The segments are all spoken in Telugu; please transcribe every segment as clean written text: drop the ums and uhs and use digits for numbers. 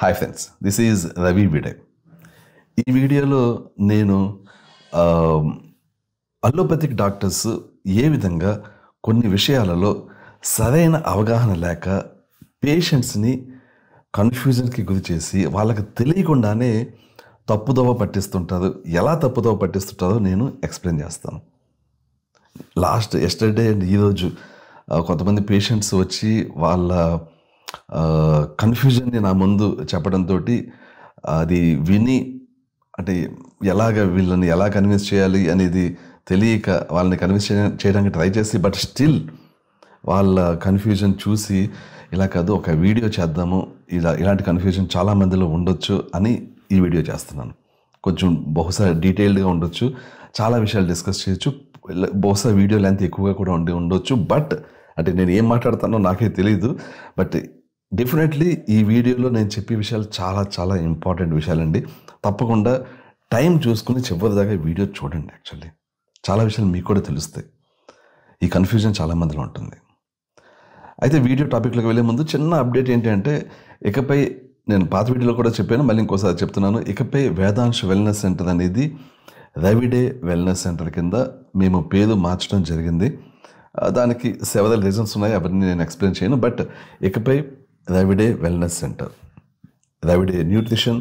Hi friends, this is Ravi Bide. ఈ వీడియోలో నేను అలోపతిక్ డాక్టర్స్ ఏ విధంగా కొన్ని విషయాలలో సరైన అవగాహన లేక పేషెంట్స్ని కన్ఫ్యూజన్కి గురి చేసి వాళ్ళకి తెలియకుండానే తప్పుదోవ పట్టిస్తుంటారు. ఎలా తప్పుదోవ పట్టిస్తుంటారో నేను ఎక్స్ప్లెయిన్ చేస్తాను. ఎస్టర్డే అండ్ ఈరోజు కొంతమంది పేషెంట్స్ వచ్చి వాళ్ళ కన్ఫ్యూజన్ని నా ముందు చెప్పడంతో అది విని అంటే వీళ్ళని ఎలా కన్విన్స్ చేయాలి అనేది తెలియక వాళ్ళని కన్విన్స్ చేయడానికి ట్రై చేసి బట్ స్టిల్ వాళ్ళ కన్ఫ్యూజన్ చూసి ఇలా కాదు ఒక వీడియో చేద్దాము, ఇలాంటి కన్ఫ్యూజన్ చాలా మందిలో ఉండొచ్చు అని ఈ వీడియో చేస్తున్నాను. కొంచెం బహుశా డీటెయిల్డ్గా ఉండొచ్చు, చాలా విషయాలు డిస్కస్ చేయొచ్చు, బహుశా వీడియో లెంత్ ఎక్కువగా కూడా ఉండొచ్చు. బట్ అంటే నేను ఏం మాట్లాడుతానో నాకే తెలియదు. బట్ డెఫినెట్లీ ఈ వీడియోలో నేను చెప్పే విషయాలు చాలా చాలా ఇంపార్టెంట్ విషయాలండి. తప్పకుండా టైం చూసుకుని చివరి దాకా వీడియో చూడండి. యాక్చువల్లీ చాలా విషయాలు మీకు కూడా తెలుస్తాయి. ఈ కన్ఫ్యూజన్ చాలా మందిలో ఉంటుంది. అయితే వీడియో టాపిక్లోకి వెళ్ళే ముందు చిన్న అప్డేట్ ఏంటి అంటే, ఇకపై నేను పాత వీడియోలో కూడా చెప్పాను, మళ్ళీ ఇంకోసారి చెప్తున్నాను. ఇకపై వేదాంశ్ వెల్నెస్ సెంటర్ అనేది రవిడే వెల్నెస్ సెంటర్ కింద మేము పేరు మార్చడం జరిగింది. దానికి సెవెరల్ రీజన్స్ ఉన్నాయి, అవన్నీ నేను ఎక్స్ప్లెయిన్ చేయను. బట్ ఇకపై రవిడే వెల్నెస్ సెంటర్, రవిడే న్యూట్రిషన్,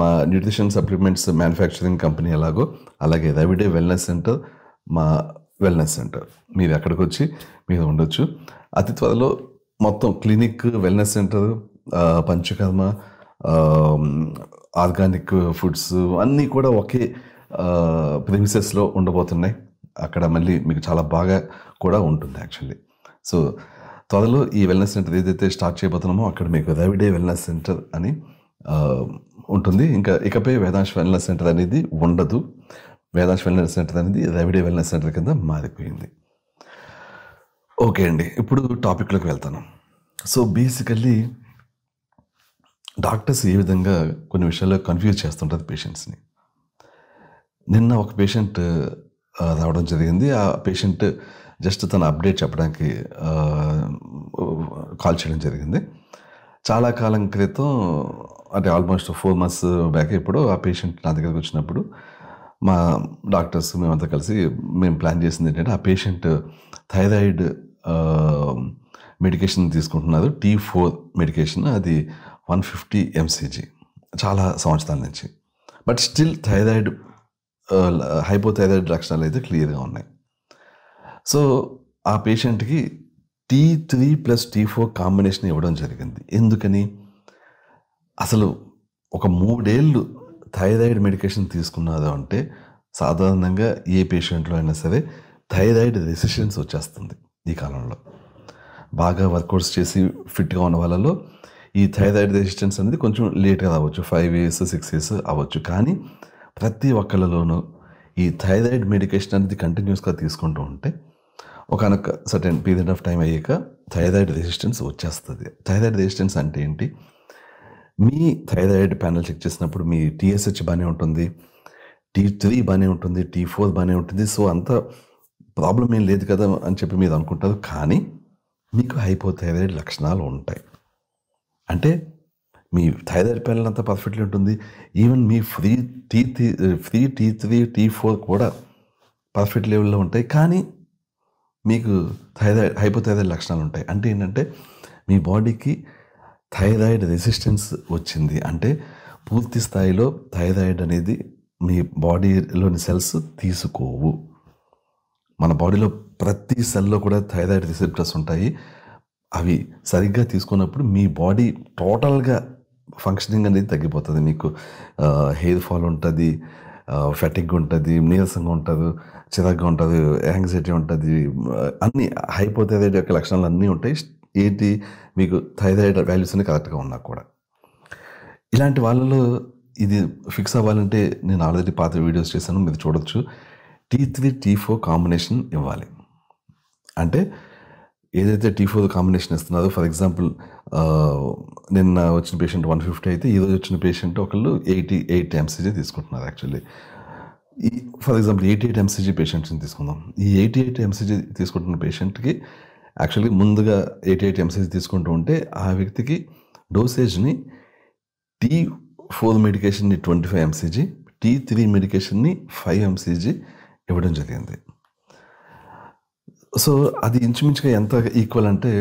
మా న్యూట్రిషన్ సప్లిమెంట్స్ మ్యానుఫ్యాక్చరింగ్ కంపెనీ ఎలాగో అలాగే రవిడే వెల్నెస్ సెంటర్ మా వెల్నెస్ సెంటర్. మీరు ఎక్కడికి వచ్చి మీరు ఉండొచ్చు. అతి త్వరలో మొత్తం clinic, wellness centre, panchakarma, organic foods అన్నీ కూడా ఒకే ప్రిమిసెస్లో ఉండబోతున్నాయి. అక్కడ మళ్ళీ మీకు చాలా బాగా కూడా ఉంటుంది యాక్చువల్లీ. సో త్వరలో ఈ వెల్నెస్ సెంటర్ ఏదైతే స్టార్ట్ చేయబోతున్నామో అక్కడ మీకు రవిడే వెల్నెస్ సెంటర్ అని ఉంటుంది. ఇకపై వేదాంశ్ వెల్నెస్ సెంటర్ అనేది ఉండదు. వేదాంశ్ వెల్నెస్ సెంటర్ అనేది రవిడే వెల్నెస్ సెంటర్ కింద మారిపోయింది. ఓకే అండి, ఇప్పుడు టాపిక్లోకి వెళ్తాను. సో బేసికల్లీ డాక్టర్స్ ఏ విధంగా కొన్ని విషయాల్లో కన్ఫ్యూజ్ చేస్తుంటారు పేషెంట్స్ని. నిన్న ఒక పేషెంట్ రావడం జరిగింది. ఆ పేషెంట్ జస్ట్ తన అప్డేట్ చెప్పడానికి కాల్ చేయడం జరిగింది. చాలా కాలం క్రితం, అంటే ఆల్మోస్ట్ 4 months బ్యాక్ ఇప్పుడు ఆ పేషెంట్ నా దగ్గరికి వచ్చినప్పుడు మా డాక్టర్స్ మేమంతా కలిసి మేము ప్లాన్ చేసింది ఏంటంటే, ఆ పేషెంట్ థైరాయిడ్ మెడికేషన్ తీసుకుంటున్నారు, T4 మెడికేషన్. అది 150 mcg చాలా సంవత్సరాల నుంచి. బట్ స్టిల్ థైరాయిడ్, హైపోథైరాయిడ్ లక్షణాలు అయితే క్లియర్గా ఉన్నాయి. సో ఆ పేషెంట్కి T3+T4 కాంబినేషన్ ఇవ్వడం జరిగింది. ఎందుకని? అసలు ఒక 3 ఏళ్ళు థైరాయిడ్ మెడికేషన్ తీసుకున్నారు అంటే సాధారణంగా ఏ పేషెంట్లో అయినా సరే థైరాయిడ్ రెసిస్టెన్స్ వచ్చేస్తుంది. ఈ కాలంలో బాగా వర్కౌట్స్ చేసి ఫిట్గా ఉన్న వాళ్ళలో ఈ థైరాయిడ్ రెసిస్టెన్స్ అనేది కొంచెం లేట్గా రావచ్చు, 5 years 6 years అవ్వచ్చు. కానీ ప్రతి ఒక్కళ్ళలోనూ ఈ థైరాయిడ్ మెడికేషన్ అనేది కంటిన్యూస్గా తీసుకుంటూ ఉంటే ఒకనొక సర్టెన్ పీరియడ్ ఆఫ్ టైం అయ్యాక థైరాయిడ్ రెసిస్టెన్స్ వచ్చేస్తుంది. థైరాయిడ్ రెసిస్టెన్స్ అంటే ఏంటి? మీ థైరాయిడ్ ప్యానల్ చెక్ చేసినప్పుడు మీ TSH బాగానే ఉంటుంది, T3 బాగానే ఉంటుంది, T4 బాగానే ఉంటుంది. సో అంత ప్రాబ్లం ఏం లేదు కదా అని చెప్పి మీరు అనుకుంటారు. కానీ మీకు హైపోథైరాయిడ్ లక్షణాలు ఉంటాయి. అంటే మీ థైరాయిడ్ ప్యానల్ అంతా పర్ఫెక్ట్లీ ఉంటుంది. ఈవెన్ మీ ఫ్రీ T3, T4 కూడా పర్ఫెక్ట్ లెవెల్లో ఉంటాయి. కానీ మీకు హైపోథైరాయిడ్ లక్షణాలు ఉంటాయి. అంటే ఏంటంటే మీ బాడీకి థైరాయిడ్ రెసిస్టెన్స్ వచ్చింది. అంటే పూర్తి స్థాయిలో థైరాయిడ్ అనేది మీ బాడీలోని సెల్స్ తీసుకోవు. మన బాడీలో ప్రతి సెల్లో కూడా థైరాయిడ్ రిసెప్టర్స్ ఉంటాయి. అవి సరిగ్గా తీసుకున్నప్పుడు మీ బాడీ టోటల్గా ఫంక్షనింగ్ అనేది తగ్గిపోతుంది. మీకు హెయిర్ ఫాల్ ఉంటుంది, ఫెటిగ్ ఉంటుంది, నీరసంగా ఉంటుంది, చిరాగ్గా ఉంటుంది, యాంగ్జైటీ ఉంటుంది, అన్నీ హైపోథైరాయిడ్ యొక్క లక్షణాలు అన్నీ ఉంటాయి. ఏంటి, మీకు థైరాయిడ్ వాల్యూస్ అన్ని కరెక్ట్గా ఉన్నా కూడా. ఇలాంటి వాళ్ళలో ఇది ఫిక్స్ అవ్వాలంటే నేను ఆల్రెడీ పాత వీడియోస్ చేశాను, మీరు చూడొచ్చు. T3-T4 కాంబినేషన్ ఇవ్వాలి. అంటే ఏదైతే T4 కాంబినేషన్ ఇస్తున్నారో, ఫర్ ఎగ్జాంపుల్ నిన్న వచ్చిన పేషెంట్ 150 అయితే ఈరోజు వచ్చిన పేషెంట్ ఒకళ్ళు 88 mcg తీసుకుంటున్నారు. యాక్చువల్లీ ఫర్ ఎగ్జాంపుల్ 88 mcg పేషెంట్స్ని తీసుకుందాం. ఈ 88 mcg తీసుకుంటున్న పేషెంట్కి యాక్చువల్లీ ముందుగా 88 mcg తీసుకుంటూ ఉంటే ఆ వ్యక్తికి డోసేజ్ని T4 మెడికేషన్ని 25 ఎంసీజీ, T3 మెడికేషన్ని 5 ఎంసీజీ ఇవ్వడం జరిగింది. సో అది ఇంచుమించుగా ఎంత ఈక్వల్ అంటే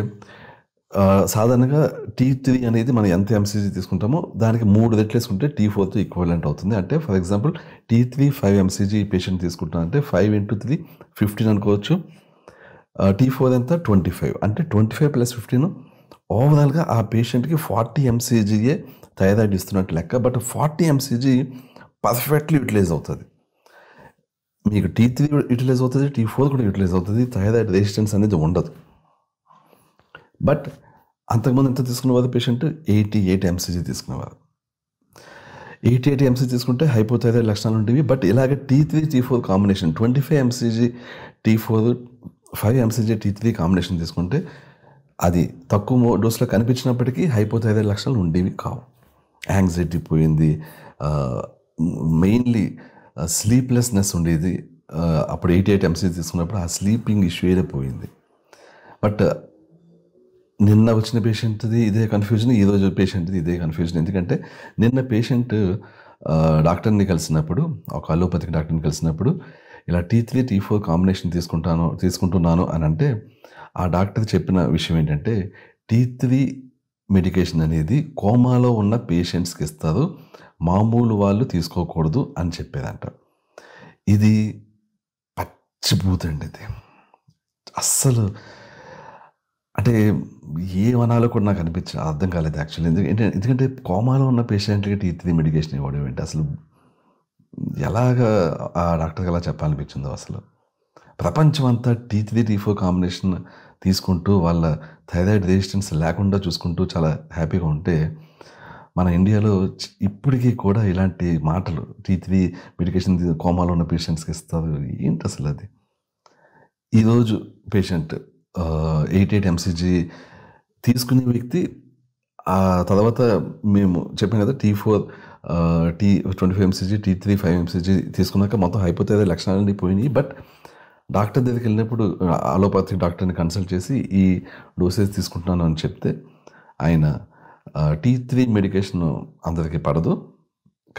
సాధారణంగా T3 అనేది మనం ఎంత ఎంసీజీ తీసుకుంటామో దానికి 3 రెట్లు వేసుకుంటే T4తో ఈక్వలెంట్ అవుతుంది. అంటే for example T3 5 MCG patient తీసుకుంటాం అంటే 5 × 3 15 అనుకోవచ్చు. T4 ఎంత 25 అంటే 25 + 15 ఓవరాల్గా ఆ పేషెంట్కి 40 ఎంసీజీయే థైరాయిడ్ ఇస్తున్నట్టు లెక్క. బట్ 40 ఎంసీజీ పర్ఫెక్ట్లీ యూటిలైజ్ అవుతుంది. మీకు T3 యూటిలైజ్ అవుతుంది, T4 కూడా యూటిలైజ్ అవుతుంది. థైరాయిడ్ రెసిస్టెన్స్ అనేది ఉండదు. బట్ అంతకుముందు ఎంత తీసుకునేవారు పేషెంట్ 88 ఎంసీజీ తీసుకునేవారు. 88 ఎంసీజీ తీసుకుంటే హైపోథైరాయిడ్ లక్షణాలు ఉండేవి. బట్ ఇలాగ T3 T4 combination 25 MCG T4 5 MCG T3 combination తీసుకుంటే అది తక్కువ డోస్లో కనిపించినప్పటికీ హైపోథైరాయిడ్ లక్షణాలు ఉండేవి కావు. యాంగ్జైటీ పోయింది, మెయిన్లీ స్లీప్లెస్నెస్ ఉండేది. అప్పుడు 88 ఎంసీజీ తీసుకున్నప్పుడు ఆ స్లీపింగ్ ఇష్యూ ఏదో పోయింది. బట్ నిన్న వచ్చిన పేషెంట్ది ఇదే కన్ఫ్యూజన్, ఈరోజు పేషెంట్ది ఇదే కన్ఫ్యూజన్. ఎందుకంటే నిన్న పేషెంట్ డాక్టర్ని కలిసినప్పుడు, ఒక అలోపతిక్ డాక్టర్ని కలిసినప్పుడు ఇలా T3 T4 కాంబినేషన్ తీసుకుంటున్నాను అని అంటే ఆ డాక్టర్ చెప్పిన విషయం ఏంటంటే T3 మెడికేషన్ అనేది కోమాలో ఉన్న పేషెంట్స్కి ఇస్తారు, మామూలు వాళ్ళు తీసుకోకూడదు అని చెప్పేదంట. ఇది పచ్చిబూతండి. ఇది అస్సలు అంటే ఏమనాలో కూడా నాకు అర్థం కాలేదు యాక్చువల్లీ. ఎందుకంటే కోమాలో ఉన్న పేషెంట్లకి T3 మెడికేషన్ ఇవ్వడం ఏంటి అసలు? ఎలాగా ఆ డాక్టర్కి అలా చెప్పాలనిపించిందో అసలు. ప్రపంచం అంతా T3 T4 కాంబినేషన్ తీసుకుంటూ వాళ్ళ థైరాయిడ్ రెసిస్టెన్స్ లేకుండా చూసుకుంటూ చాలా హ్యాపీగా ఉంటే మన ఇండియాలో ఇప్పటికీ కూడా ఇలాంటి మాటలు T3 మెడికేషన్ కోమాలో ఉన్న పేషెంట్స్కి ఇస్తారు. ఏంటి అసలు అది? ఈరోజు పేషెంట్ 88 ఎంసీజీ తీసుకునే వ్యక్తి ఆ తర్వాత మేము చెప్పాం కదా T4 25 ఎంసీజీ T3 5 ఎంసీజీ తీసుకున్నాక మొత్తం హైపోథైరాయిడ్ లక్షణాలన్నీ పోయినాయి. బట్ డాక్టర్ దగ్గరికి వెళ్ళినప్పుడు అలోపతిక్ డాక్టర్ని కన్సల్ట్ చేసి ఈ డోసేజ్ తీసుకుంటున్నాను అని చెప్తే ఆయన T3 మెడికేషన్ అందరికీ పడదు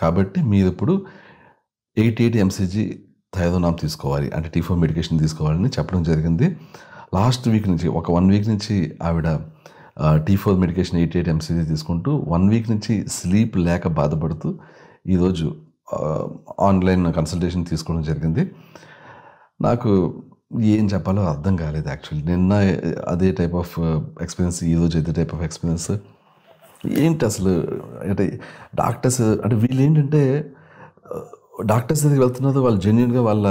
కాబట్టి మీరు ఇప్పుడు 88 ఎంసీజీ థైరోనామ్ తీసుకోవాలి, అంటే T4 మెడికేషన్ తీసుకోవాలని చెప్పడం జరిగింది. లాస్ట్ వీక్ నుంచి ఒక 1 వీక్ నుంచి ఆవిడ T4 మెడికేషన్ 88 ఎంసీజీ తీసుకుంటూ 1 వీక్ నుంచి స్లీప్ లేక బాధపడుతూ ఈరోజు ఆన్లైన్ కన్సల్టేషన్ తీసుకోవడం జరిగింది. నాకు ఏం చెప్పాలో అర్థం కాలేదు యాక్చువల్లీ. నిన్న అదే టైప్ ఆఫ్ ఎక్స్పీరియన్స్, ఈరోజు అదే టైప్ ఆఫ్ ఎక్స్పీరియన్స్. ఏంటి అసలు అంటే డాక్టర్స్ అంటే వీళ్ళు ఏంటంటే డాక్టర్స్ దగ్గరికి వెళ్తున్నారు, వాళ్ళు జెన్యున్గా వాళ్ళ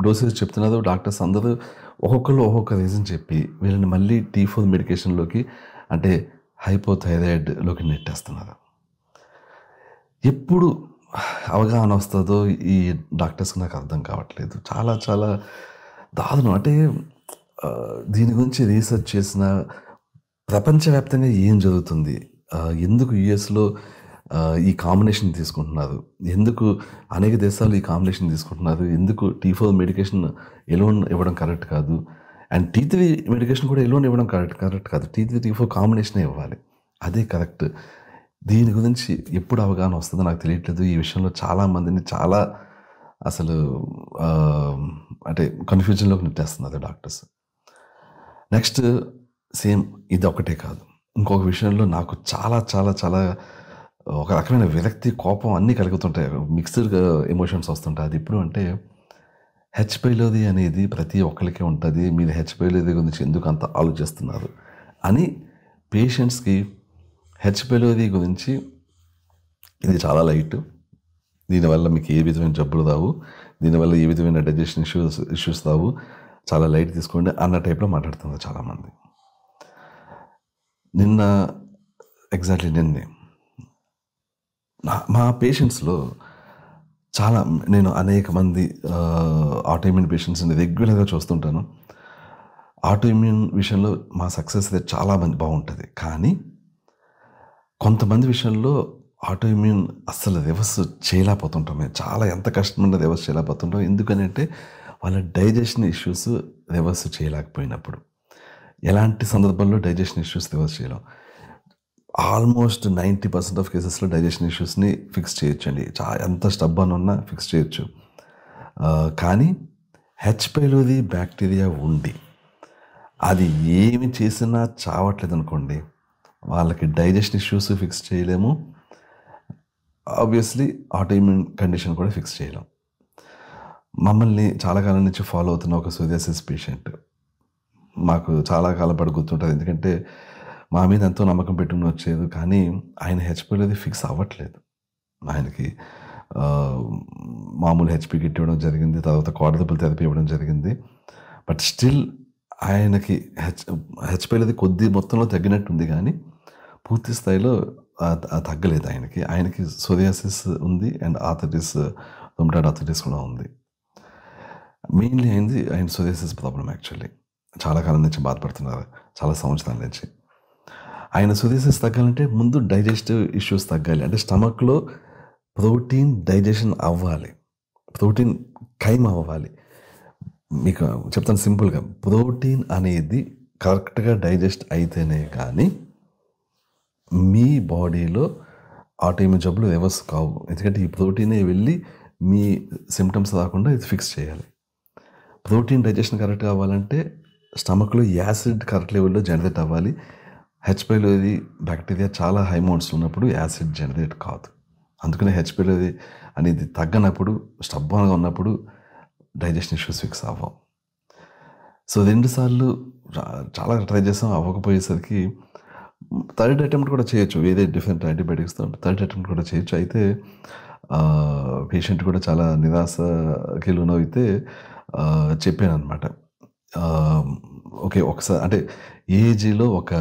డోసేజ్ చెప్తున్నారు. డాక్టర్స్ అందరూ ఒక్కొక్కరు ఒక్కొక్క రీజన్ చెప్పి వీళ్ళని మళ్ళీ T4 మెడికేషన్లోకి అంటే హైపోథైరాయిడ్లోకి నెట్టేస్తున్నారు. ఎప్పుడు అవగాహన వస్తుందో ఈ డాక్టర్స్కి నాకు అర్థం కావట్లేదు. చాలా చాలా దారుణం. అంటే దీని గురించి రీసెర్చ్ చేసిన ప్రపంచవ్యాప్తంగా ఏం జరుగుతుంది, ఎందుకు యుఎస్లో ఈ కాంబినేషన్ తీసుకుంటున్నారు, ఎందుకు అనేక దేశాలు ఈ కాంబినేషన్ తీసుకుంటున్నారు, ఎందుకు T4 మెడికేషన్ ఎలోన్ ఇవ్వడం కరెక్ట్ కాదు, అండ్ T3 మెడికేషన్ కూడా ఎలోన్ ఇవ్వడం కరెక్ట్ కాదు, T3 T4 కాంబినేషనే ఇవ్వాలి, అదే కరెక్ట్. దీని గురించి ఎప్పుడు అవగాహన వస్తుందో నాకు తెలియట్లేదు. ఈ విషయంలో చాలామందిని చాలా అసలు అంటే కన్ఫ్యూజన్లోకి నెట్టేస్తున్నారు డాక్టర్స్. నెక్స్ట్ సేమ్ ఇది ఒకటే కాదు, ఇంకొక విషయంలో నాకు చాలా చాలా చాలా ఒక రకమైన విరక్తి, కోపం అన్నీ కలుగుతుంటాయి, మిక్స్డ్ ఎమోషన్స్ వస్తుంటాయి. అది ఇప్పుడు అంటే హెచ్ పైలోరీ అనేది ప్రతి ఒక్కరికి ఉంటుంది, మీరు హెచ్ పైలోరీ గురించి ఎందుకు అంత ఆలోచిస్తున్నారు అని పేషెంట్స్కి హెచ్ పైలోరీ గురించి ఇది చాలా లైట్, దీనివల్ల మీకు ఏ విధమైన జబ్బులు రావు, దీనివల్ల ఏ విధమైన డైజెషన్ ఇష్యూస్ రావు, చాలా లైట్ తీసుకోండి అన్న టైప్లో మాట్లాడుతున్నారు చాలామంది. నిన్న ఎగ్జాక్ట్లీ నిన్నే మా పేషెంట్స్లో చాలా నేను అనేక మంది ఆటోఇమ్యూన్ పేషెంట్స్ని రెగ్యులర్గా చూస్తుంటాను. ఆటోఇమ్యూన్ విషయంలో మా సక్సెస్ రేట్ చాలా మంది బాగుంటుంది, కానీ కొంతమంది విషయంలో ఆటోఇమ్యూన్ అస్సలు రివర్స్ చేయలేకపోతుంటాం. మేము చాలా ఎంత కష్టమైన రివర్స్ చేయలేకపోతుంటాం. ఎందుకని అంటే వాళ్ళ డైజెషన్ ఇష్యూస్ రివర్స్ చేయలేకపోయినప్పుడు, ఎలాంటి సందర్భంలో డైజెషన్ ఇష్యూస్ రివర్స్ చేయలేం. ఆల్మోస్ట్ 90% ఆఫ్ కేసెస్లో డైజెషన్ ఇష్యూస్ని ఫిక్స్ చేయొచ్చండి. ఎంత స్టబ్బన్ ఉన్నా ఫిక్స్ చేయొచ్చు. కానీ హెచ్ పైలోది బ్యాక్టీరియా ఉండి అది ఏమి చేసినా చావట్లేదు అనుకోండి, వాళ్ళకి డైజెషన్ ఇష్యూస్ ఫిక్స్ చేయలేము. ఆబ్వియస్లీ ఆటోఇమ్యూన్ కండిషన్ కూడా ఫిక్స్ చేయలేం. మమ్మల్ని చాలా కాలం నుంచి ఫాలో అవుతున్న ఒక సోరియాసిస్ పేషెంట్ మాకు చాలా కాలం పాటు గుర్తుంటుంది. ఎందుకంటే మా మీద ఎంతో నమ్మకం పెట్టుకుని వచ్చేది, కానీ ఆయన హెచ్ పైలోది ఫిక్స్ అవ్వట్లేదు. ఆయనకి మామూలు హెచ్పి కిట్ ఇవ్వడం జరిగింది, తర్వాత క్వాడ్రపుల్ థెరపీ ఇవ్వడం జరిగింది. బట్ స్టిల్ ఆయనకి హెచ్ పైలోది కొద్ది మొత్తంలో తగ్గినట్టుంది, కానీ పూర్తి స్థాయిలో తగ్గలేదు. ఆయనకి సోరియాసిస్ ఉంది అండ్ ఆర్థరైటిస్, రుమటాయిడ్ ఆర్థరైటిస్ కూడా ఉంది. మెయిన్లీ ఆయన సోరియాసిస్ ప్రాబ్లం. యాక్చువల్లీ చాలా కాలం నుంచి బాధపడుతున్నారు, చాలా సంవత్సరాల నుంచి. ఆయన సోరియాసిస్ తగ్గాలంటే ముందు డైజెస్టివ్ ఇష్యూస్ తగ్గాలి. అంటే స్టమక్లో ప్రోటీన్ డైజెషన్ అవ్వాలి, ప్రోటీన్ ఖైమ్ అవ్వాలి. మీకు చెప్తాను సింపుల్గా, ప్రోటీన్ అనేది కరెక్ట్గా డైజెస్ట్ అయితేనే కానీ మీ బాడీలో ఆటోఇమ్యూన్ జబ్బులు రివర్స్ కావు. ఎందుకంటే ఈ ప్రోటీనే వెళ్ళి మీ సిమ్టమ్స్ రాకుండా ఇది ఫిక్స్ చేయాలి. ప్రోటీన్ డైజెషన్ కరెక్ట్గా అవ్వాలంటే స్టమక్లో యాసిడ్ కరెక్ట్ లెవెల్లో జనరేట్ అవ్వాలి. హెచ్ పైలోది బ్యాక్టీరియా చాలా హై అమౌంట్స్ ఉన్నప్పుడు యాసిడ్ జనరేట్ కాదు. అందుకనే హెచ్ పైలోది అనేది తగ్గనప్పుడు, స్టబ్బన్గా ఉన్నప్పుడు డైజెషన్ ఇష్యూస్ ఫిక్స్ అవ్వవు. సో 2 సార్లు చాలా ట్రై చేసాం, అవ్వకపోయేసరికి థర్డ్ అటెంప్ట్ కూడా చేయొచ్చు, వేరే డిఫరెంట్ యాంటీబయాటిక్స్తో థర్డ్ అటెంప్ట్ కూడా చేయొచ్చు. అయితే పేషెంట్ కూడా చాలా నిరాశకి లోనైతే చెప్పాను అనమాట. ఓకే, ఒకసారి అంటే ఏజీలో ఒక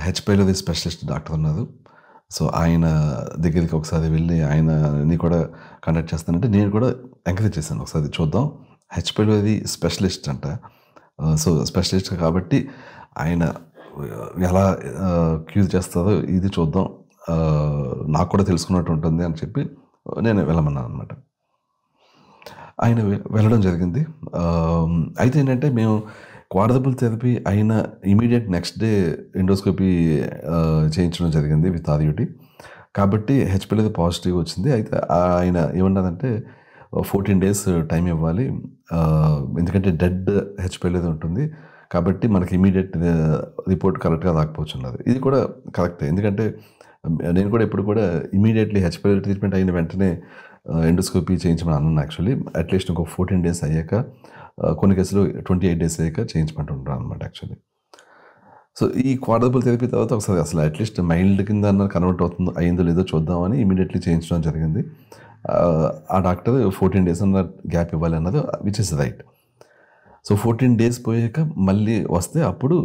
హెచ్ పైలోది స్పెషలిస్ట్ డాక్టర్ ఉన్నారు. సో ఆయన దగ్గరికి ఒకసారి వెళ్ళి ఆయనని కూడా కండక్ట్ చేస్తానంటే నేను కూడా ఎంకరేజ్ చేశాను, ఒకసారి చూద్దాం, హెచ్ పైలోది స్పెషలిస్ట్ అంట. సో స్పెషలిస్ట్ కాబట్టి ఆయన ఎలా క్యూర్ చేస్తారో ఇది చూద్దాం, నాకు కూడా తెలుసుకున్నట్టు ఉంటుంది అని చెప్పి నేను వెళ్ళమన్నాను అనమాట. ఆయన వెళ్ళడం జరిగింది. అయితే ఏంటంటే మేము క్వాడ్రపుల్ థెరపీ అయిన ఇమీడియట్ నెక్స్ట్ డే ఎండోస్కోపీ చేయించడం జరిగింది విత్ ఆర్యూటీ. కాబట్టి హెచ్ పైలోది పాజిటివ్ వచ్చింది. అయితే ఆయన ఏమన్నారంటే 14 days టైం ఇవ్వాలి, ఎందుకంటే డెడ్ హెచ్ పైలోది ఉంటుంది కాబట్టి మనకి ఇమీడియట్ రిపోర్ట్ కరెక్ట్గా రాకపోవచ్చు అన్నది. ఇది కూడా కరెక్టే, ఎందుకంటే నేను కూడా ఎప్పుడు కూడా ఇమీడియట్లీ హెచ్ పైలోది ట్రీట్మెంట్ అయిన వెంటనే ఎండోస్కోపీ చేయించమని అన్నాను. యాక్చువల్లీ అట్లీస్ట్ ఇంకో 14 days అయ్యాక, కొన్ని కేసులు 28 days అయ్యాక చేయించమంటుంటాను అనమాట యాక్చువల్లీ. సో ఈ క్వాడ్రపుల్ థెరపీ తర్వాత ఒకసారి అసలు అట్లీస్ట్ మైల్డ్ కింద కన్వర్ట్ అయిందో లేదో చూద్దామని ఇమీడియట్లీ చేయించడం జరిగింది. ఆ డాక్టర్ 14 days అన్న గ్యాప్ ఇవ్వాలి అన్నది, which is right. So 14 days పోయాక మళ్ళీ వస్తే అప్పుడు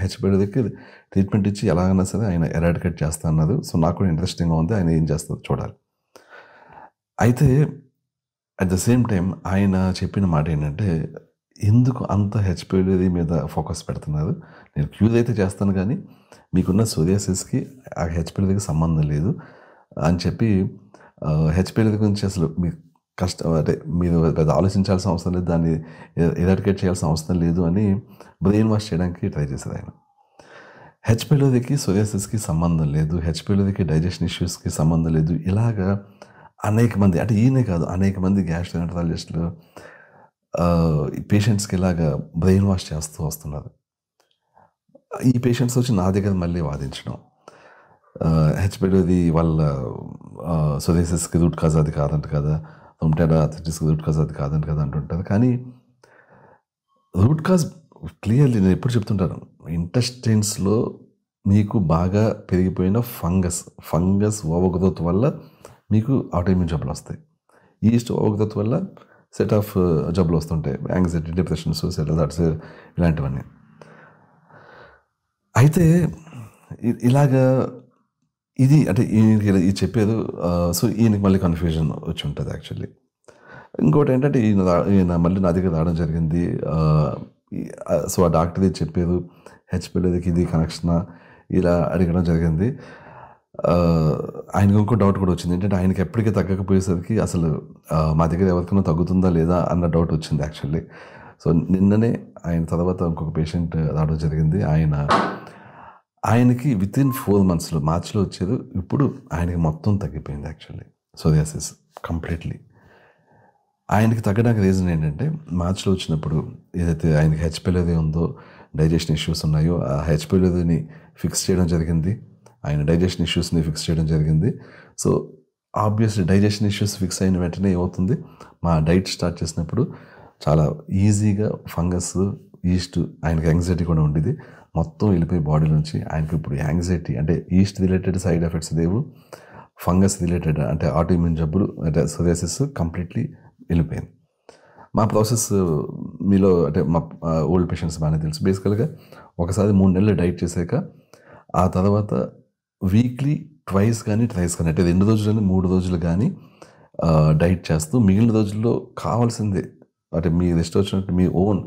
హెచ్ పైలోదికి ట్రీట్మెంట్ ఇచ్చి ఎలాగైనా సరే ఆయన ఎరాడికేట్ చేస్తా అన్నారు. సో నాకు కూడా ఇంట్రెస్టింగ్గా ఉంది, ఆయన ఏం చేస్తారో చూడాలి. అయితే అట్ ద సేమ్ టైం ఆయన చెప్పిన మాట ఏంటంటే, ఎందుకు అంత హెచ్ పైలోది మీద ఫోకస్ పెడుతున్నారు, నేను క్యూర్ అయితే చేస్తాను కానీ మీకున్న సోరియాసిస్కి ఆ హెచ్ పైలోదికి సంబంధం లేదు అని చెప్పి, హెచ్ పైలోది గురించి అసలు మీకు అంటే మీరు పెద్ద ఆలోచించాల్సిన అవసరం లేదు, దాన్ని ఎరాడికేట్ చేయాల్సిన అవసరం లేదు అని బ్రెయిన్ వాష్ చేయడానికి ట్రై చేశారు ఆయన. హెచ్ పైలోదికి సోరియాసిస్కి సంబంధం లేదు, హెచ్ పైలోదికి డైజెషన్ ఇష్యూస్కి సంబంధం లేదు, ఇలాగా అనేక మంది, అంటే ఈయనే కాదు అనేక మంది గ్యాస్ట్రోఎంటరాలజిస్టులు పేషెంట్స్కి ఇలాగా బ్రెయిన్ వాష్ చేస్తూ వస్తున్నారు. ఈ పేషెంట్స్ వచ్చి నా దగ్గర మళ్ళీ వాదించడం, హెచ్ పైలోది వాళ్ళ సోరియాసిస్కి రూట్ కాజ్ అది కాదంట కదా, రుమటాయిడ్ ఆర్థరైటిస్కి రూట్ కాజ్ అది కాదంట కదా అంటుంటారు. కానీ రూట్ కాజ్ క్లియర్లీ నేను ఎప్పుడు చెప్తుంటాను, ఇంటెస్టైన్స్లో మీకు బాగా పెరిగిపోయిన ఫంగస్ ఓవర్గ్రోత్ వల్ల మీకు ఆటోఇమ్యూన్ జబ్బులు వస్తాయి. ఈస్ట్ ఓవర్గ్రోత్ వల్ల సెట్ ఆఫ్ జబ్బులు వస్తుంటాయి, యాంగ్జైటీ, డిప్రెషన్, సూసైడల్ థాట్స్, ఇలాంటివన్నీ. అయితే ఇలాగా ఇది అంటే ఈయనకి ఇది చెప్పేది. సో ఈయనకి మళ్ళీ కన్ఫ్యూజన్ వచ్చి ఉంటుంది యాక్చువల్లీ. ఇంకోటి ఏంటంటే ఈయన మళ్ళీ నా దగ్గర రావడం జరిగింది. సో ఆ డాక్టర్ చెప్పేది హెచ్ పైలోదికి ఇది కనెక్షనా ఇలా అడగడం జరిగింది. ఆయనకు ఇంకో డౌట్ కూడా వచ్చింది, ఏంటంటే ఆయనకి ఎప్పటికీ తగ్గకపోయేసరికి అసలు మా దగ్గర ఎవరికైనా తగ్గుతుందా లేదా అన్న డౌట్ వచ్చింది యాక్చువల్లీ. సో నిన్ననే ఆయన తర్వాత ఇంకొక పేషెంట్ రావడం జరిగింది. ఆయనకి వితిన్ 4 monthsలో మార్చిలో వచ్చేది. ఇప్పుడు ఆయనకి మొత్తం తగ్గిపోయింది యాక్చువల్లీ సోరియాసిస్ కంప్లీట్లీ. ఆయనకి తగ్గడానికి రీజన్ ఏంటంటే మార్చిలో వచ్చినప్పుడు ఏదైతే ఆయనకి హెచ్ పైలోరీ ఉందో, డైజెషన్ ఇష్యూస్ ఉన్నాయో ఆ హెచ్ పైలోరీని ఫిక్స్ చేయడం జరిగింది. ఆయన డైజెషన్ ఇష్యూస్ని ఫిక్స్ చేయడం జరిగింది. So obviously digestion issues fix అయిన వెంటనే ఏమవుతుంది, మా డైట్ స్టార్ట్ చేసినప్పుడు చాలా ఈజీగా ఫంగస్, ఈస్ట్, ఆయనకి యాంగ్జైటీ కూడా ఉండేది, మొత్తం వెళ్ళిపోయి బాడీ నుంచి ఆయనకి ఇప్పుడు యాంగ్జైటీ అంటే ఈస్ట్ రిలేటెడ్ సైడ్ ఎఫెక్ట్స్ లేవు, ఫంగస్ రిలేటెడ్ అంటే ఆటోఇమ్యూన్ జబ్బులు అంటే సోరియాసిస్ కంప్లీట్లీ వెళ్ళిపోయింది. మా ప్రాసెస్ మీలో అంటే మా ఓల్డ్ పేషెంట్స్ బాగానే తెలుసు. బేసికల్గా ఒకసారి 3 నెలలు డైట్ చేశాక ఆ తర్వాత వీక్లీ ట్వైస్ కానీ ట్రైస్ కానీ అంటే 2 రోజులని 3 రోజులు కానీ డైట్ చేస్తూ మిగిలిన రోజుల్లో కావాల్సిందే అంటే మీ ఇష్టం వచ్చినట్టు మీ ఓన్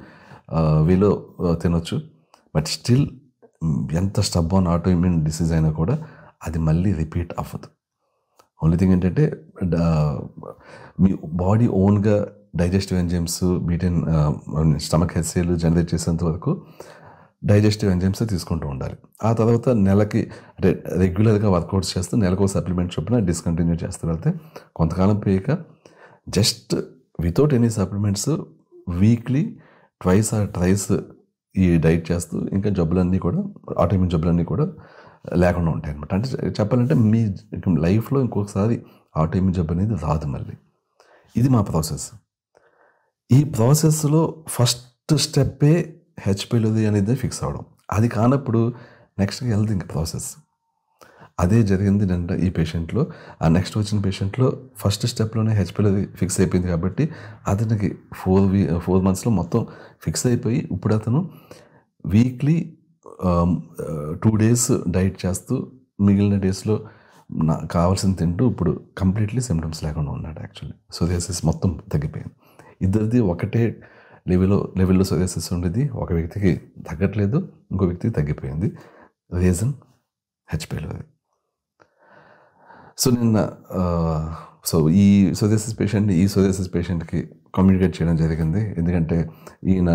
వేలో తినొచ్చు. బట్ స్టిల్ ఎంత స్టబ్బాన్ ఆటోఇమ్యూన్ డిసీజ్ అయినా కూడా అది మళ్ళీ రిపీట్ అవ్వదు. ఓన్లీ థింగ్ ఏంటంటే మీ బాడీ ఓన్గా డైజెస్టివ్ ఎంజైమ్స్ బీటెన్ స్టమక్ హెచ్సిఎల్ జనరేట్ చేసేంత వరకు డైజెస్టివ్ ఎంజైమ్స్ తీసుకుంటూ ఉండాలి. ఆ తర్వాత నెలకి అంటే రెగ్యులర్గా వర్కౌట్స్ చేస్తూ నెలకు సప్లిమెంట్ చొప్పున డిస్కంటిన్యూ చేస్తూ వెళ్తే కొంతకాలం పోయాక just without any supplements weekly twice or tries ఈ డైట్ చేస్తూ ఇంకా జబ్బులన్నీ కూడా ఆటోఇమ్యూన్ జబ్బులన్నీ కూడా లేకుండా ఉంటాయి అనమాట. అంటే చెప్పాలంటే మీ లైఫ్లో ఇంకొకసారి ఆటోఇమ్యూన్ జబ్బు అనేది రాదు మళ్ళీ. ఇది మా ప్రాసెస్. ఈ ప్రాసెస్లో ఫస్ట్ స్టెప్పే హెచ్ పైలోరీ అనేది ఫిక్స్ అవ్వడం. అది కానప్పుడు నెక్స్ట్కి వెళ్తుంది ఇంక ప్రాసెస్. అదే జరిగింది అంటే ఈ పేషెంట్లో. ఆ నెక్స్ట్ వచ్చిన పేషెంట్లో ఫస్ట్ స్టెప్లోనే హెచ్ పైలోరీ ఫిక్స్ అయిపోయింది కాబట్టి అతనికి 4 monthsలో మొత్తం ఫిక్స్ అయిపోయి ఇప్పుడు అతను వీక్లీ 2 days డైట్ చేస్తూ మిగిలిన డేస్లో కావాల్సింది తింటూ ఇప్పుడు కంప్లీట్లీ సిమ్టమ్స్ లేకుండా ఉన్నాడు. యాక్చువల్లీ సోరియాసిస్ మొత్తం తగ్గిపోయింది. ఇద్దరిది ఒకటే లెవెల్లో సోరియాసిస్ ఉండేది. ఒక వ్యక్తికి తగ్గట్లేదు, ఇంకో వ్యక్తికి తగ్గిపోయింది. Reason H pylori. సో నిన్న ఈ సోరియాసిస్ పేషెంట్కి కమ్యూనికేట్ చేయడం జరిగింది. ఎందుకంటే ఈయన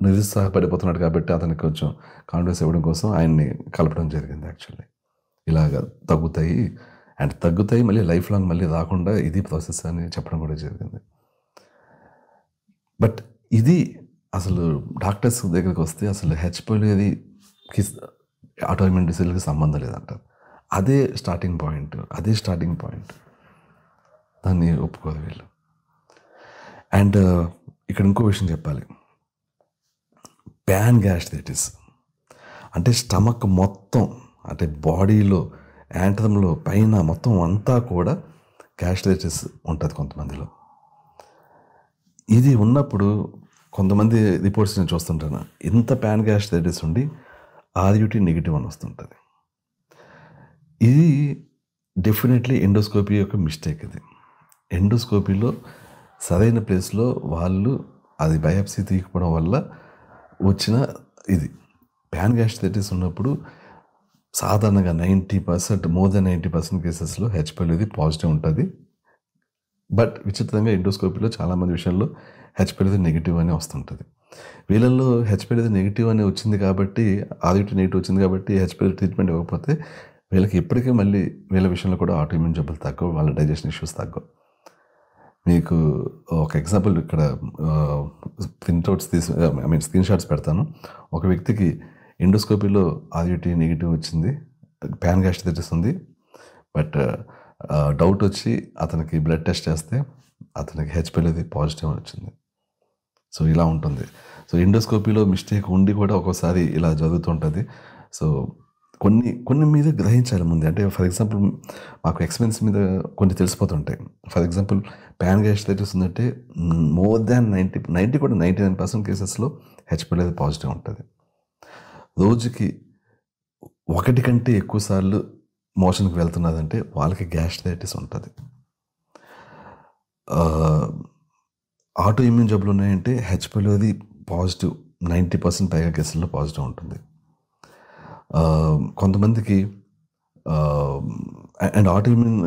నిరుత్సాహపడిపోతున్నాడు కాబట్టి అతనికి కొంచెం కాన్ఫిడెన్స్ ఇవ్వడం కోసం ఆయన్ని కలపడం జరిగింది. యాక్చువల్లీ ఇలాగ తగ్గుతాయి మళ్ళీ లైఫ్ లాంగ్ మళ్ళీ రాకుండా ఇది ప్రాసెస్ అని చెప్పడం కూడా జరిగింది. బట్ ఇది అసలు డాక్టర్స్ దగ్గరికి వస్తే అసలు హెచ్ పైలోరీకి ఆటోఇమ్యూన్ డిసీజ్కి సంబంధం లేదంటారు. అదే స్టార్టింగ్ పాయింట్. దాన్ని ఒప్పుకోరు వీళ్ళు. అండ్ ఇక్కడ ఇంకో విషయం చెప్పాలి. ప్యాన్ గ్యాస్ట్రైటిస్ అంటే స్టమక్ మొత్తం అంటే బాడీలో యాంట్రమ్లో పైన మొత్తం అంతా కూడా గ్యాస్ట్రైటిస్ ఉంటుంది కొంతమందిలో. ఇది ఉన్నప్పుడు కొంతమంది రిపోర్ట్స్ నేను చూస్తుంటాను, ఇంత ప్యాన్ గ్యాస్ట్రైటిస్ ఉండి ఆర్యూటీ నెగిటివ్ అని వస్తుంటుంది. ఇది డెఫినెట్లీ ఎండోస్కోపీ యొక్క మిస్టేక్. ఇది ఎండోస్కోపీలో సరైన ప్లేస్లో వాళ్ళు అది బయాప్సీ తీయకపోవడం వల్ల వచ్చిన ఇది. ప్యాన్ గ్యాస్ట్రైటిస్ ఉన్నప్పుడు సాధారణంగా 90% మోర్ దెన్ 90% కేసెస్లో హెచ్ పైలోరీ పాజిటివ్ ఉంటుంది. బట్ విచిత్రంగా ఎండోస్కోపీలో చాలామంది విషయంలో హెచ్ పైలోరీ నెగిటివ్ అని వస్తుంటుంది. వీళ్ళల్లో హెచ్ పైలోరీ నెగిటివ్ అని వచ్చింది కాబట్టి, ఆర్యూటీ నెగిటివ్ వచ్చింది కాబట్టి హెచ్ పైలోరీ ట్రీట్మెంట్ ఇవ్వకపోతే వీళ్ళకి ఇప్పటికే మళ్ళీ వీళ్ళ విషయంలో కూడా ఆటోఇమ్యూన్ జబ్బులు తగ్గవు, వాళ్ళ డైజెషన్ ఇష్యూస్ తగ్గవు. మీకు ఒక ఎగ్జాంపుల్ ఇక్కడ ప్రింట్అవుట్స్ స్క్రీన్ షాట్స్ పెడతాను. ఒక వ్యక్తికి ఎండోస్కోపీలో ఆర్యూటీ నెగిటివ్ వచ్చింది, ప్యాన్ గ్యాస్ట్రైటిస్ ఉంది. బట్ డౌట్ వచ్చి అతనికి బ్లడ్ టెస్ట్ చేస్తే అతనికి హెచ్ పైలోరీ పాజిటివ్ అని వచ్చింది. సో ఇలా ఉంటుంది. సో ఎండోస్కోపీలో మిస్టేక్ ఉండి కూడా ఒక్కోసారి ఇలా జరుగుతుంటుంది. సో కొన్ని మీద గ్రహించాలి ముందు. అంటే ఫర్ ఎగ్జాంపుల్ మాకు ఎక్స్పెన్స్ మీద కొన్ని తెలిసిపోతుంటాయి. ఫర్ ఎగ్జాంపుల్ ప్యాన్ గ్యాస్ట్రైటిస్ ఉందంటే మోర్ దాన్ 90 కూడా 99% కేసెస్లో హెచ్ పైలోరీ పాజిటివ్ ఉంటుంది. రోజుకి 1 కంటే ఎక్కువ సార్లు మోషన్కి వెళ్తున్నదంటే వాళ్ళకి గ్యాస్ట్రైటిస్ ఉంటుంది. ఆటోఇమ్యూన్ జబ్బులు ఉన్నాయంటే హెచ్ పైలోరీ పాజిటివ్ 90% పైగా కేసుల్లో పాజిటివ్ ఉంటుంది. కొంతమందికి అండ్ ఆటోఇమ్యూన్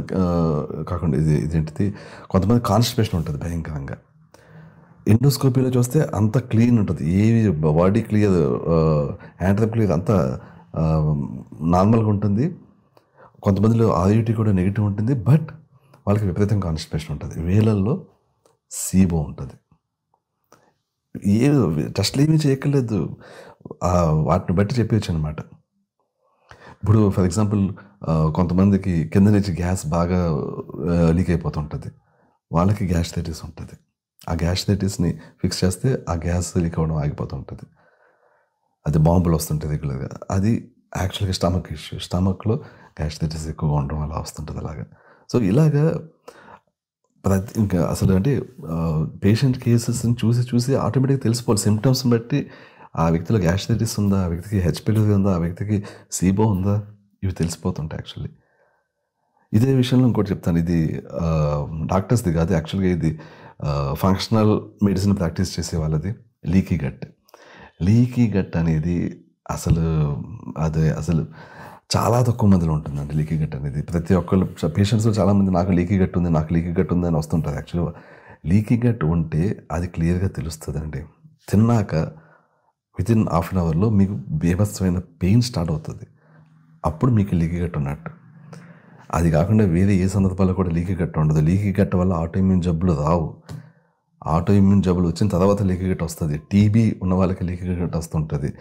కాకుండా ఇదేంటిది కొంతమంది కాన్స్టిపేషన్ ఉంటుంది భయంకరంగా. ఎండోస్కోపీలో చూస్తే అంత క్లీన్ ఉంటుంది, ఏవి బాడీ క్లియర్, యాంట్రమ్ క్లియర్, అంతా నార్మల్గా ఉంటుంది. కొంతమందిలో ఆర్యూటీ కూడా నెగిటివ్ ఉంటుంది, బట్ వాళ్ళకి విపరీతం కాన్స్టిపేషన్ ఉంటుంది. వేలల్లో సీబో ఉంటుంది. ఏ టెస్ట్లు ఏమీ చేయక్కర్లేదు, వాటిని బట్టి చెప్పవచ్చు అనమాట. ఇప్పుడు ఫర్ ఎగ్జాంపుల్ కొంతమందికి కింద నుంచి గ్యాస్ బాగా లీక్ అయిపోతుంటుంది, వాళ్ళకి గ్యాస్ట్రైటిస్ ఉంటుంది. ఆ గ్యాస్ట్రైటిస్ని ఫిక్స్ చేస్తే ఆ గ్యాస్ లీక్ అవ్వడం ఆగిపోతుంటుంది. అది బాంబులు వస్తుంటుంది రెగ్యులర్గా. అది యాక్చువల్గా స్టమక్ ఇష్యూ. స్టమక్లో గ్యాస్ట్రైటిస్ ఎక్కువగా ఉండడం అలా వస్తుంటుంది అలాగా. సో ఇలాగా ఇంకా అసలు అంటే పేషెంట్ కేసెస్ని చూసి ఆటోమేటిక్గా తెలిసిపోవాలి. సిమ్టమ్స్ని బట్టి ఆ వ్యక్తిలో గ్యాస్ట్రైటిస్ ఉందా, ఆ వ్యక్తికి హెచ్పిఎల్వి ఉందా, ఆ వ్యక్తికి సీబో ఉందా, ఇవి తెలిసిపోతుంటాయి యాక్చువల్లీ. ఇదే విషయంలో ఇంకోటి చెప్తాను. ఇది డాక్టర్స్ది కాదు యాక్చువల్గా, ఇది ఫంక్షనల్ మెడిసిన్ ప్రాక్టీస్ చేసే వాళ్ళది. Leaky gut. లీకీ గట్ అనేది అసలు చాలా తక్కువ మందిలో ఉంటుందండి లీకీ గట్ అనేది. ప్రతి ఒక్కళ్ళు పేషెంట్స్లో చాలామంది నాకు లీకీ గట్ ఉంది అని వస్తుంటుంది. యాక్చువల్గా లీకీ గట్ ఉంటే అది క్లియర్గా తెలుస్తుందండి. తిన్నాక వితిన్ హాఫ్ అన్ అవర్లో మీకు బీభత్సమైన పెయిన్ స్టార్ట్ అవుతుంది. అప్పుడు మీకు లీకీ గట్ ఉన్నట్టు. అది కాకుండా వేరే ఏ సందర్భాల్లో కూడా లీకీ గట్ ఉండదు. లీకీ గట్ వల్ల ఆటోఇమ్యూన్ జబ్బులు రావు. ఆటోఇమ్యూన్ జబ్బులు వచ్చిన తర్వాత లీకీ గట్ వస్తుంది. టీబీ ఉన్న వాళ్ళకి లీకీ గట్ వస్తుంటుంది.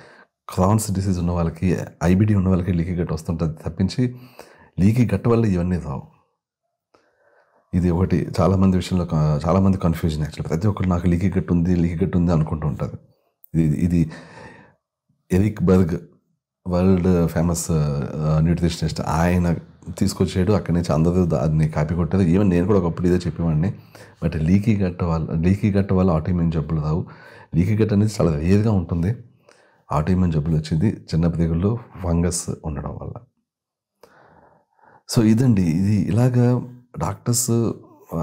క్రాన్స్ డిసీజ్ ఉన్న వాళ్ళకి, ఐబిడి ఉన్న వాళ్ళకి లీకీ గట్ వస్తుంటుంది తప్పించి లీకీ గట్ వల్ల ఇవన్నీ రావు. ఇది ఒకటి చాలామంది విషయంలో చాలామంది కన్ఫ్యూజన్. యాక్చువల్లీ ప్రతి ఒక్కరు నాకు లీకీ గట్ ఉంది అనుకుంటూ ఉంటారు. ఇది ఎరిక్ బర్గ్, వరల్డ్ ఫేమస్ న్యూట్రిషనిస్ట్, ఆయన తీసుకొచ్చాడు. అక్కడి నుంచి అందరూ దాన్ని కాపీ కొట్టారు. ఈవెన్ నేను కూడా ఒకప్పుడు ఇదే చెప్పేవాడిని. బట్ లీకీ గట్ వల్ల ఆటోఇమ్యూన్ జబ్బులు రావు. లీకీ గట్ అనేది చాలా రేర్గా ఉంటుంది. ఆటోఇమ్యూన్ జబ్బులు వచ్చింది చిన్న ప్రేగుల్లో ఫంగస్ ఉండడం వల్ల. సో ఇదండి, ఇది ఇలాగా డాక్టర్స్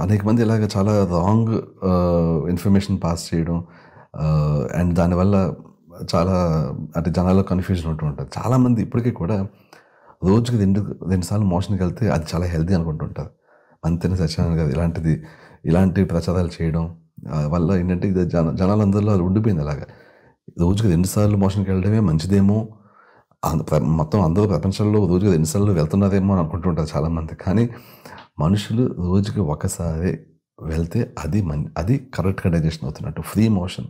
అనేక మంది ఇలాగ చాలా రాంగ్ ఇన్ఫర్మేషన్ పాస్ చేయడం, అండ్ దానివల్ల చాలా అంటే జనాల్లో కన్ఫ్యూజన్ ఉంటూ ఉంటుంది. చాలామంది ఇప్పటికీ కూడా రోజుకి 2 సార్లు మోషన్కి వెళ్తే అది చాలా హెల్తీ అనుకుంటుంటారు. అంతేనా సత్యనారాయణ గారు ఇలాంటి ప్రచారాలు చేయడం వల్ల ఏంటంటే ఇది జనాలందరిలో అది ఉండిపోయింది. అలాగా రోజుకి 2 సార్లు మోషన్కి వెళ్ళడమే మంచిదేమో, మొత్తం అందరూ ప్రపంచంలో రోజుకి 2 సార్లు వెళ్తున్నారేమో అని అనుకుంటుంటారు చాలామంది. కానీ మనుషులు రోజుకి ఒకసారి వెళ్తే అది కరెక్ట్గా డైజెషన్ అవుతున్నట్టు. ఫ్రీ మోషన్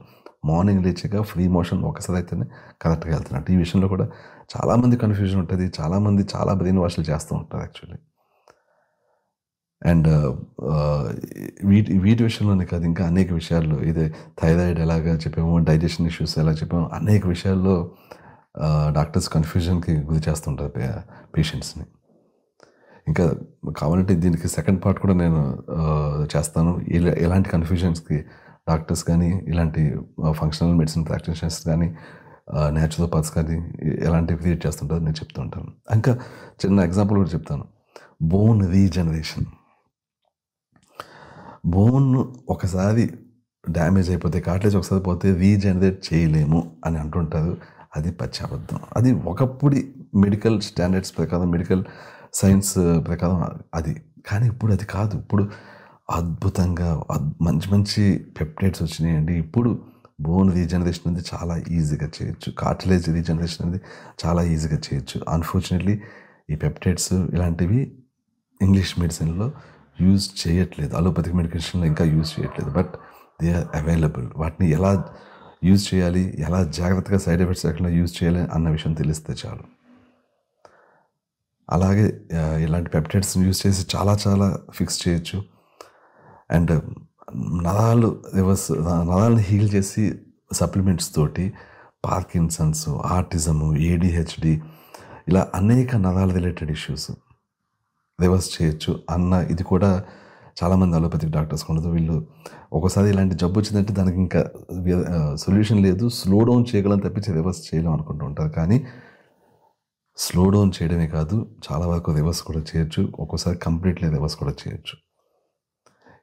మార్నింగ్ లేచాక ఫ్రీ మోషన్ ఒకసారి అయితేనే కరెక్ట్గా వెళ్తున్నట్టు. ఈ విషయంలో కూడా చాలామంది కన్ఫ్యూజన్ ఉంటుంది. చాలామంది చాలా బ్రెయిన్ వాష్లు చేస్తూ ఉంటారు యాక్చువల్లీ. అండ్ వీటి విషయంలోనే కాదు, ఇంకా అనేక విషయాల్లో ఇదే థైరాయిడ్ ఎలాగా చెప్పాము, డైజెషన్ ఇష్యూస్ ఎలా చెప్పాము, అనేక విషయాల్లో డాక్టర్స్ కన్ఫ్యూజన్కి గురి చేస్తుంటారు పేషెంట్స్ని. ఇంకా కావాలంటే దీనికి సెకండ్ పార్ట్ కూడా నేను చేస్తాను. ఎలాంటి కన్ఫ్యూజన్స్కి డాక్టర్స్ కానీ, ఇలాంటి ఫంక్షనల్ మెడిసిన్ ప్రాక్టీషనర్స్ కానీ, న్యాచురోపాత్స్ కానీ ఎలాంటివి క్రియేట్ చేస్తుంటారో నేను చెప్తూ ఉంటాను. ఇంకా చిన్న ఎగ్జాంపుల్ కూడా చెప్తాను. Bone regeneration. బోన్ ఒకసారి డ్యామేజ్ అయిపోతే, కార్టిలేజ్ ఒకసారి పోతే రీజనరేట్ చేయలేము అని అంటుంటారు. అది పచ్చి అబద్ధం. అది ఒకప్పుడు మెడికల్ స్టాండర్డ్స్ ప్రకారం, మెడికల్ సైన్స్ ప్రకారం అది. కానీ ఇప్పుడు అది కాదు. ఇప్పుడు అద్భుతంగా మంచి పెప్టైడ్స్ వచ్చినాయండి. ఇప్పుడు బోన్ రీజనరేషన్ అనేది చాలా ఈజీగా చేయొచ్చు. కార్టిలేజ్ రీజనరేషన్ అనేది చాలా ఈజీగా చేయొచ్చు. అన్ఫార్చునేట్లీ ఈ పెప్టైడ్స్ ఇలాంటివి ఇంగ్లీష్ మెడిసిన్లో యూజ్ చేయట్లేదు, అలోపతిక్ మెడికేషన్లో ఇంకా యూజ్ చేయట్లేదు. But they are available. వాటిని ఎలా యూజ్ చేయాలి, ఎలా జాగ్రత్తగా సైడ్ ఎఫెక్ట్స్ లేకుండా యూజ్ చేయాలి అన్న విషయం తెలిస్తే చాలు. అలాగే ఇలాంటి పెప్టైడ్స్ని యూజ్ చేసి చాలా ఫిక్స్ చేయొచ్చు. అండ్ నరాలను హీల్ చేసి సప్లిమెంట్స్ తోటి పార్కిన్సన్స్, ఆటిజము, ఏడిహెచ్డి ఇలా అనేక నరాల రిలేటెడ్ ఇష్యూస్ రివర్స్ చేయొచ్చు అన్న ఇది కూడా చాలామంది అలోపతిక్ డాక్టర్స్ ఉండదు. వీళ్ళు ఒకసారి ఇలాంటి జబ్బు వచ్చిందంటే దానికి ఇంకా సొల్యూషన్ లేదు, స్లో డౌన్ చేయగలం తప్పించి రివర్స్ చేయలేం అనుకుంటూ ఉంటారు. కానీ స్లో డౌన్ చేయడమే కాదు, చాలా వరకు రివర్స్ కూడా చేయొచ్చు. ఒక్కోసారి కంప్లీట్లీ రివర్స్ కూడా చేయొచ్చు.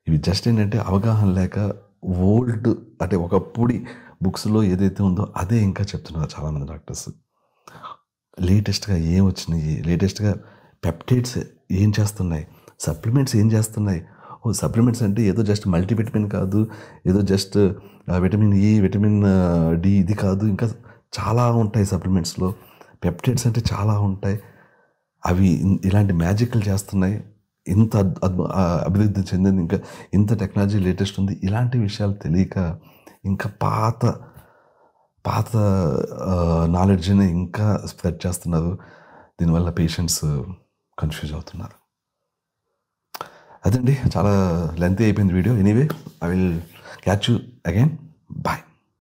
ఇవి జస్ట్ ఏంటంటే అవగాహన లేక ఓల్డ్ అంటే ఒకప్పుడు బుక్స్లో ఏదైతే ఉందో అదే ఇంకా చెప్తున్నారు చాలామంది డాక్టర్స్. లేటెస్ట్గా ఏం వచ్చినాయి, లేటెస్ట్గా పెప్టైడ్స్ ఏం చేస్తున్నాయి, సప్లిమెంట్స్ ఏం చేస్తున్నాయి. సప్లిమెంట్స్ అంటే ఏదో జస్ట్ మల్టీవిటమిన్ కాదు, ఏదో just vitamin E, vitamin D ఇది కాదు, ఇంకా చాలా ఉంటాయి సప్లిమెంట్స్లో. పెప్టైడ్స్ అంటే చాలా ఉంటాయి, అవి ఇలాంటి మ్యాజిక్లు చేస్తున్నాయి, ఇంత అభివృద్ధి చెందింది, ఇంకా ఇంత టెక్నాలజీ లేటెస్ట్ ఉంది, ఇలాంటి విషయాలు తెలియక ఇంకా పాత నాలెడ్జ్ని ఇంకా స్ప్రెడ్ చేస్తున్నారు. దీనివల్ల పేషెంట్స్ కన్ఫ్యూజ్ అవుతున్నారు. అదండి, చాలా లెంతీ అయిపోయింది video. Anyway, I will catch you again. Bye.